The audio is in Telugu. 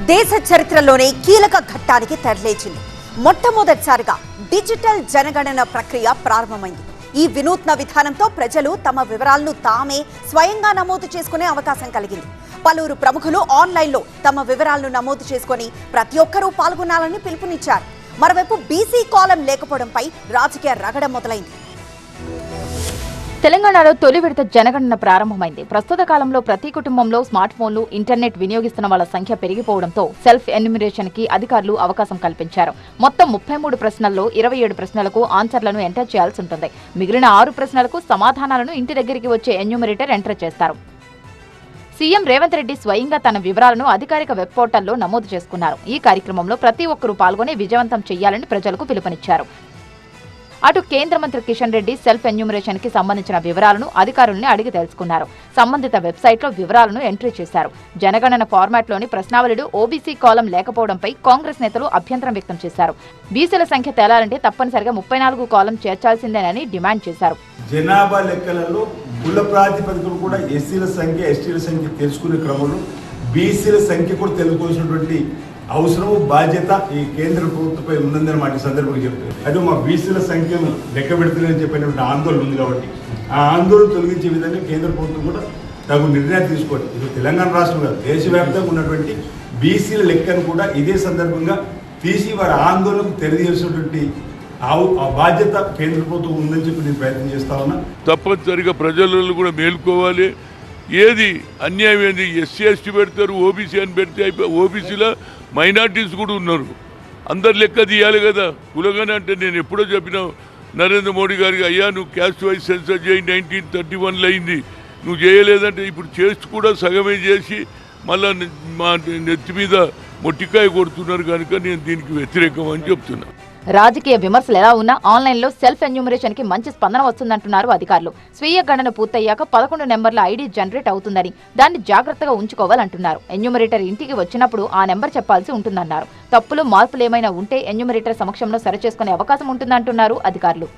దేశ చరిత్రలోనే కీలక ఘట్టానికి తెరలేచింది. మొట్టమొదటిసారిగా డిజిటల్ జనగణన ప్రక్రియ ప్రారంభమైంది. ఈ వినూత్న విధానంతో ప్రజలు తమ వివరాలను తామే స్వయంగా నమోదు చేసుకునే అవకాశం కలిగింది. పలువురు ప్రముఖులు ఆన్లైన్లో తమ వివరాలను నమోదు చేసుకుని ప్రతి ఒక్కరూ పాల్గొనాలని పిలుపునిచ్చారు. మరోవైపు బీసీ కాలం లేకపోవడంపై రాజకీయ రగడ మొదలైంది. తెలంగాణలో తొలి విడత జనగణన ప్రారంభమైంది. ప్రస్తుత కాలంలో ప్రతి కుటుంబంలో స్మార్ట్ ఫోన్లు, ఇంటర్నెట్ వినియోగిస్తున్న వాళ్ళ సంఖ్య పెరిగిపోవడంతో సెల్ఫ్ ఎన్యూమరేషన్ కి అధికారులు అవకాశం కల్పించారు. మొత్తం 33 ప్రశ్నల్లో 27 ప్రశ్నలకు ఆన్సర్లను ఎంటర్ చేయాల్సి ఉంటుంది. మిగిలిన 6 ప్రశ్నలకు సమాధానాలను ఇంటి దగ్గరికి వచ్చే ఎన్యూమరేటర్ ఎంటర్ చేస్తారు. సీఎం రేవంత్ రెడ్డి స్వయంగా తన వివరాలను అధికారిక వెబ్ పోర్టల్లో నమోదు చేసుకున్నారు. ఈ కార్యక్రమంలో ప్రతి ఒక్కరూ పాల్గొని విజయవంతం చేయాలని ప్రజలకు పిలుపునిచ్చారు. అటు కేంద్ర మంత్రి కిషన్ రెడ్డి సెల్ఫ్ ఎన్యూమరేషన్ కి సంబంధించిన వివరాలను అధికారుల్ని అడిగి తెలుసుకున్నారు. సంబంధిత వెబ్సైట్లో వివరాలను ఎంట్రీ చేశారు. జనగణన ఫార్మాట్లోని ప్రశ్నావళిలో ఓబీసీ కాలం లేకపోవడంపై కాంగ్రెస్ నేతలు అభ్యంతరం వ్యక్తం చేశారు. బీసీల సంఖ్య తేలాలంటే తప్పనిసరిగా 34 కాలం చేర్చాల్సిందేనని డిమాండ్ చేశారు. జనాభా లెక్కలలో కుల ప్రాతిపదికన కూడా ఎస్సీల సంఖ్య, ఎస్టీల సంఖ్య తెలుసుకునే క్రమంలో బీసీల సంఖ్య కూడా తెలుసుకోవాల్సినటువంటి అవసరం, బాధ్యత ఈ కేంద్ర ప్రభుత్వంపై ఉందని మాట సందర్భంగా చెప్తారు. అటు మా బీసీల సంఖ్యను లెక్క పెడుతుందని చెప్పినటువంటి ఆందోళన ఉంది కాబట్టి ఆ ఆందోళన తొలగించే విధంగా కేంద్ర ప్రభుత్వం కూడా తగు నిర్ణయాలు తీసుకోవాలి. ఇది తెలంగాణ రాష్ట్రం కాదు, దేశవ్యాప్తంగా ఉన్నటువంటి బీసీల లెక్కను కూడా ఇదే సందర్భంగా తీసి వారి ఆందోళనకు తెలియజేసినటువంటి ఆ బాధ్యత కేంద్ర ప్రభుత్వం ఉందని చెప్పి నేను ప్రయత్నం చేస్తా ఉన్నా. తప్పనిసరిగా ప్రజలను కూడా మేల్కోవాలి. ఏది అన్యాయం ఏంది, ఎస్సీ ఎస్టీ పెడతారు, ఓబీసీ అని పెడితే అయిపోయి ఓబీసీలో మైనార్టీస్ కూడా ఉన్నారు. అందరు లెక్క తీయాలి కదా. కులగానే అంటే నేను ఎప్పుడో చెప్పిన నరేంద్ర మోడీ గారికి, అయ్యా నువ్వు క్యాస్ట్ వైజ్ సెన్సర్ చేయి, 1931లో అయింది, నువ్వు చేయలేదంటే ఇప్పుడు చేసి కూడా సగమే చేసి మళ్ళా మా నెత్తి మీద మొట్టికాయ కొడుతున్నారు కనుక నేను దీనికి వ్యతిరేకం అని చెప్తున్నా. రాజకీయ విమర్శలు ఎలా ఉన్నా ఆన్లైన్లో సెల్ఫ్ ఎన్యూమరేషన్ కి మంచి స్పందన వస్తుందంటున్నారు అధికారులు. స్వీయ గణన పూర్తయ్యాక 11 నెంబర్ల ఐడి జనరేట్ అవుతుందని, దాన్ని జాగ్రత్తగా ఉంచుకోవాలంటున్నారు. ఎన్యూమరేటర్ ఇంటికి వచ్చినప్పుడు ఆ నెంబర్ చెప్పాల్సి ఉంటుందన్నారు. తప్పులు, మార్పులు ఏమైనా ఉంటే ఎన్యూమరేటర్ సమక్షంలో సరిచేసుకునే అవకాశం ఉంటుందంటున్నారు అధికారులు.